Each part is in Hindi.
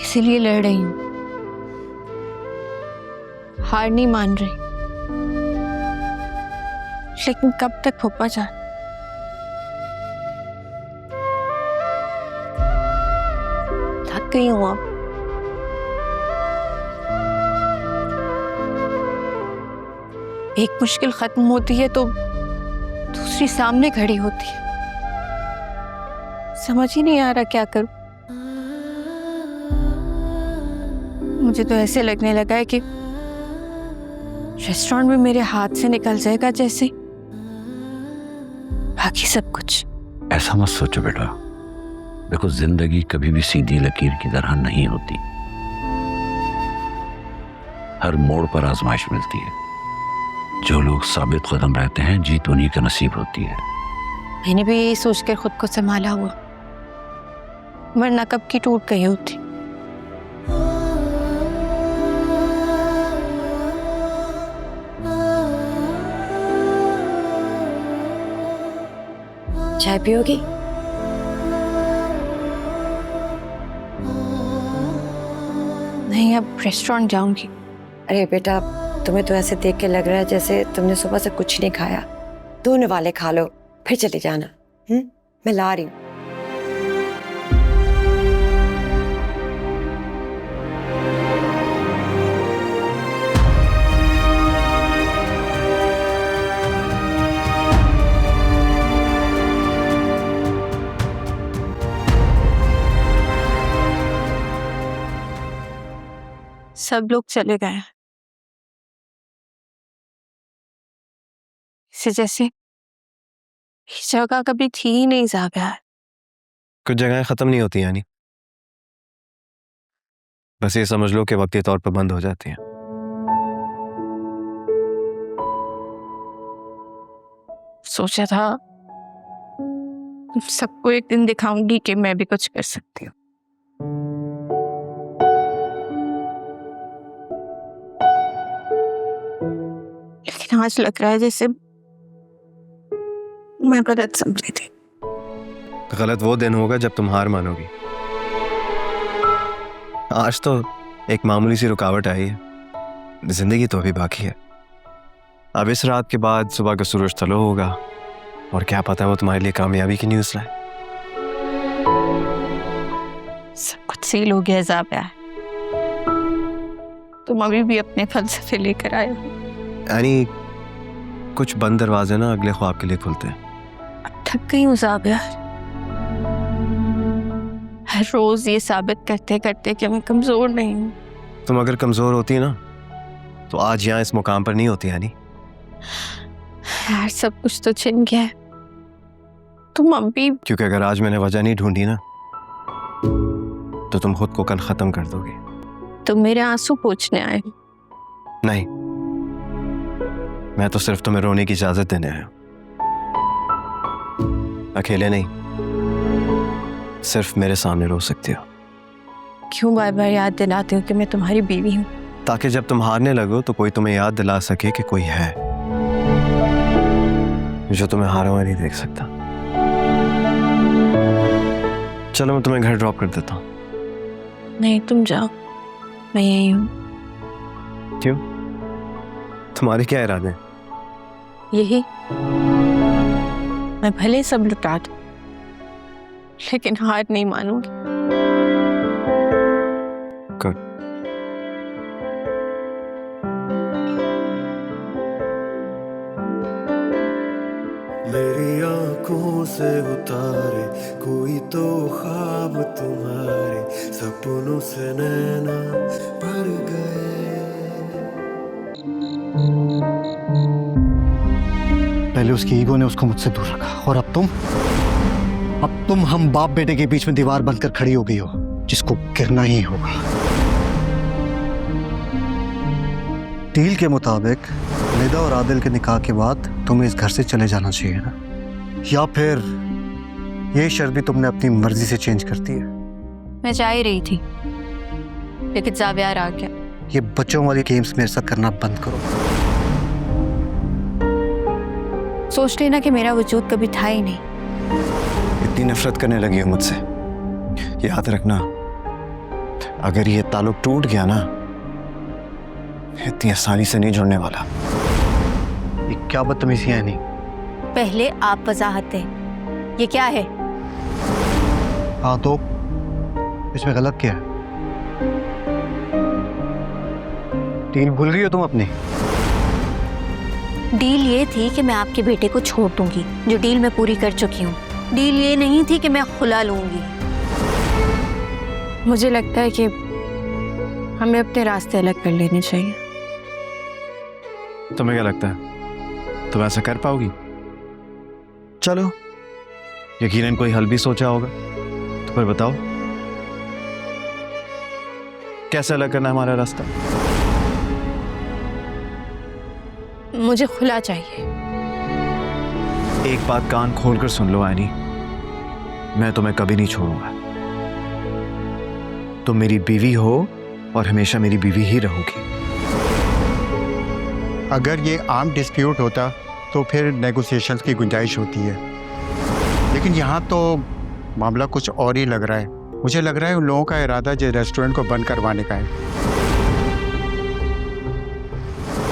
इसीलिए लड़ रही हूँ, हार नहीं मान रही। लेकिन कब तक फूफा जान? थक गई हूँ अब। एक मुश्किल खत्म होती है तो दूसरी सामने खड़ी होती है। समझ ही नहीं आ रहा क्या करूं। मुझे तो ऐसे लगने लगा है कि रेस्टोरेंट में मेरे हाथ से निकल जाएगा जैसे बाकी सब कुछ। ऐसा मत सोचो बेटा, देखो जिंदगी कभी भी सीधी लकीर की तरह नहीं होती। हर मोड़ पर आजमाइश मिलती है। जो लोग साबित कदम रहते हैं, जीत उन्हीं का नसीब होती है। मैंने भी यही सोचकर खुद को संभाला हुआ, वरना कब की टूट गई होती। चाय पियोगी? नहीं, अब रेस्टोरेंट जाऊंगी। अरे बेटा, तुम्हें तो ऐसे देख के लग रहा है जैसे तुमने सुबह से कुछ नहीं खाया। 2 निवाले खा लो फिर चले जाना। मैं ला रही हूँ। सब लोग चले गए, इसे जैसे इस जगह कभी थी ही नहीं। जागा कुछ जगहें खत्म नहीं होती यानी, बस ये समझ लो कि वक्ती तौर पर बंद हो जाती हैं। सोचा था सबको एक दिन दिखाऊंगी कि मैं भी कुछ कर सकती हूँ। लेकिन आज लग रहा है जैसे मैं गलत समझी थी। गलत वो दिन होगा जब तुम हार मानोगी। आज तो एक मामूली सी रुकावट आई है, जिंदगी तो अभी बाकी है। अब इस रात के बाद सुबह का सूरज तलो होगा और क्या पता वो तुम्हारे लिए कामयाबी की न्यूज़ लाए। सब कुछ सील हो गया जाबिया। तुम अभी भी अपने फलसफे लेकर आए हो। यानी कुछ बंद दरवाजे ना अगले ख्वाब के लिए खुलते हैं। थक गई हूँ जाबिया, हर रोज ये साबित करते करते कि मैं कमजोर नहीं हूँ। तुम अगर कमजोर होती ना तो आज यहाँ इस मुकाम पर नहीं होती यानी। यार सब कुछ तो छिन गया है, तुम अब भी। क्योंकि अगर आज मैंने वजह नहीं ढूंढी ना तो तुम खुद को कल खत्म कर दोगे। तुम मेरे आंसू पोंछने आए हो। नहीं, मैं तो सिर्फ तुम्हें रोने की इजाजत देने आया हूं। अकेले नहीं, सिर्फ मेरे सामने रो सकती हो। क्यों बार बार याद दिलाते हो कि मैं तुम्हारी बीवी हूँ? ताकि जब तुम हारने लगो तो कोई तुम्हें याद दिला सके कि कोई है जो तुम्हें हारा हुआ नहीं देख सकता। चलो मैं तुम्हें घर ड्रॉप कर देता हूँ। नहीं तुम जाओ, मैं यही हूँ। क्यों? तुम्हारे क्या इरादे हैं? यही, मैं भले सब लुटा दूं लेकिन हार नहीं मानूंगी। Good. मेरी आंखों से उतारे कोई तो ख्वाब तुम्हारे, सपनों से नैना भर गए। पहले उसकी ईगो ने उसको मुझसे दूर रखा और अब तुम हम बाप बेटे के बीच में दीवार बनकर खड़ी हो गई हो जिसको गिरना ही होगा। डील के मुताबिक निदा और आदिल के निकाह के बाद तुम्हें इस घर से चले जाना चाहिए ना, या फिर ये शर्त भी तुमने अपनी मर्जी से चेंज कर दी है? मैं जा ही रही थी लेकिन जावियार आ गया। ये बच्चों वाली गेम्स मेरे साथ करना बंद करो। सोच लेना कि मेरा वजूद कभी था ही नहीं। इतनी नफरत करने लगी हो मुझसे, याद रखना अगर ये ताल्लुक टूट गया ना, इतनी आसानी से नहीं जुड़ने वाला। ये क्या बदतमीजी है नहीं? पहले आप वजाहत दें, ये क्या है? हाँ तो इसमें गलत क्या है? डील भूल रही हो तुम अपनी? डील ये थी कि मैं आपके बेटे को छोड़ दूंगी, जो डील मैं पूरी कर चुकी हूँ। डील ये नहीं थी कि मैं खुला लूंगी। मुझे लगता है कि हमें अपने रास्ते अलग कर लेने चाहिए। तुम्हें क्या लगता है तुम ऐसा कर पाओगी? चलो, यकीनन कोई हल भी सोचा होगा, तो फिर बताओ कैसे अलग करना है हमारा रास्ता? मुझे खुला चाहिए। एक बात कान खोलकर सुन लो आनी, मैं तुम्हें कभी नहीं छोड़ूंगा। तुम मेरी बीवी हो और हमेशा मेरी बीवी ही रहोगी। अगर ये आम डिस्प्यूट होता तो फिर नेगोशिएशंस की गुंजाइश होती है, लेकिन यहाँ तो मामला कुछ और ही लग रहा है। मुझे लग रहा है उन लोगों का इरादा जो रेस्टोरेंट को बंद करवाने का है।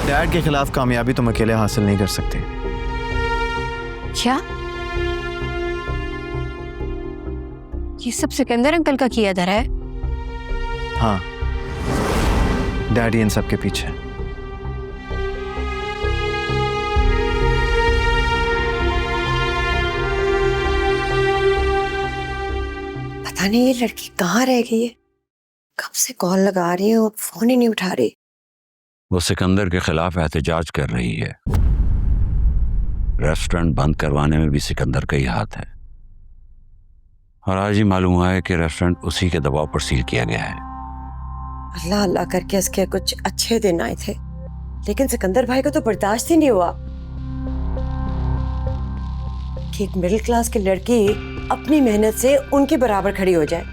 डैड के खिलाफ कामयाबी तुम अकेले हासिल नहीं कर सकते। क्या ये सब सिकंदर अंकल का किया धरा है? हाँ, डैडी इन सब के पीछे। पता नहीं ये लड़की कहाँ रह गई है, कब से कॉल लगा रही है और फोन ही नहीं उठा रही। वो सिकंदर के खिलाफ एहतजाज कर रही है। रेस्टोरेंट बंद करवाने में भी सिकंदर का ही हाथ है, और आज ही मालूम हुआ है कि रेस्टोरेंट उसी के दबाव पर सील किया गया है। अल्लाह अल्लाह करके इसके कुछ अच्छे दिन आए थे, लेकिन सिकंदर भाई को तो बर्दाश्त ही नहीं हुआ कि एक मिडिल क्लास की लड़की अपनी मेहनत से उनके बराबर खड़ी हो जाए।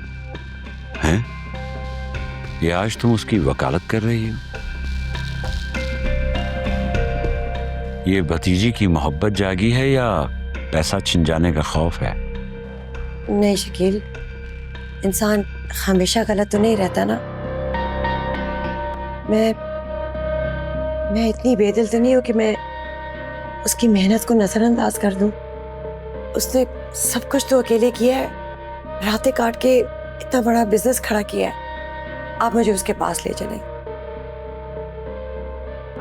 हैं? ये आज तुम उसकी वकालत कर रही हो? ये भतीजी की मोहब्बत जागी है या पैसा छिन जाने का खौफ है? नहीं शकील, इंसान हमेशा गलत तो नहीं रहता ना। मैं इतनी बेदिल तो नहीं हूं कि मैं उसकी मेहनत को नजरअंदाज कर दूं। उसने सब कुछ तो अकेले किया है, रातें काट के इतना बड़ा बिजनेस खड़ा किया है। आप मुझे उसके पास ले चलें।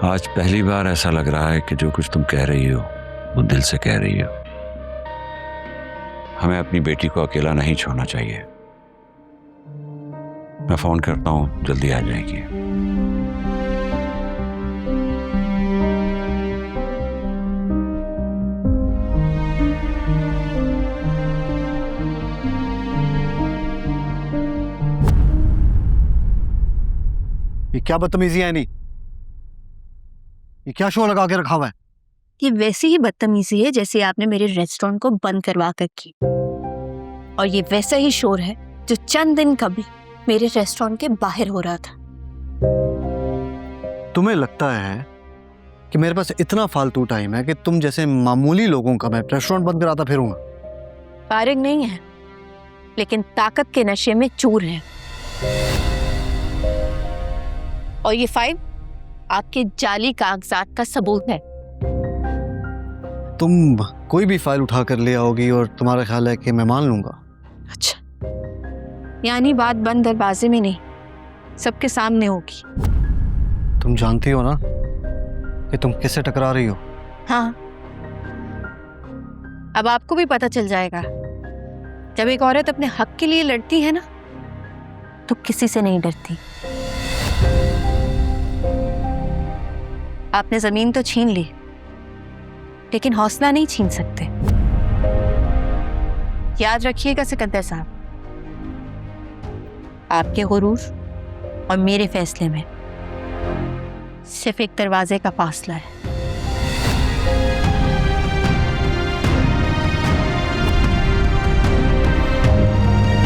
आज पहली बार ऐसा लग रहा है कि जो कुछ तुम कह रही हो वो दिल से कह रही हो। हमें अपनी बेटी को अकेला नहीं छोड़ना चाहिए। मैं फोन करता हूँ, जल्दी आ जाएगी। ये क्या बदतमीजी है नहीं? ये क्या शो लगा के रखा हुआ है? ये वैसी ही बदतमीजी है जैसे आपने मेरे रेस्टोरेंट को बंद करवा कर की, और ये वैसा ही शोर है जो चंद दिन कभी मेरे रेस्टोरेंट के बाहर हो रहा था। तुम्हें लगता है कि मेरे पास इतना फालतू टाइम है कि तुम जैसे मामूली लोगों का मैं रेस्टोरेंट बंद कराता फिरूंगा? फारिग नहीं है, लेकिन ताकत के नशे में चूर है। और ये फाइल आपके जाली कागजात का सबूत है। तुम कोई भी फाइल उठा कर ले आओगी और तुम्हारा ख्याल है कि मैं मान लूंगा? अच्छा, यानी बात बंद दरवाजे में नहीं, सबके सामने होगी। तुम जानती हो ना कि तुम किससे टकरा रही हो? हाँ, अब आपको भी पता चल जाएगा। जब एक औरत अपने हक के लिए लड़ती है ना, तो किसी से नहीं डरती। आपने जमीन तो छीन ली, लेकिन हौसला नहीं छीन सकते। याद रखिएगा सिकंदर साहब, आपके गुरूर और मेरे फैसले में सिर्फ एक दरवाजे का फासला है।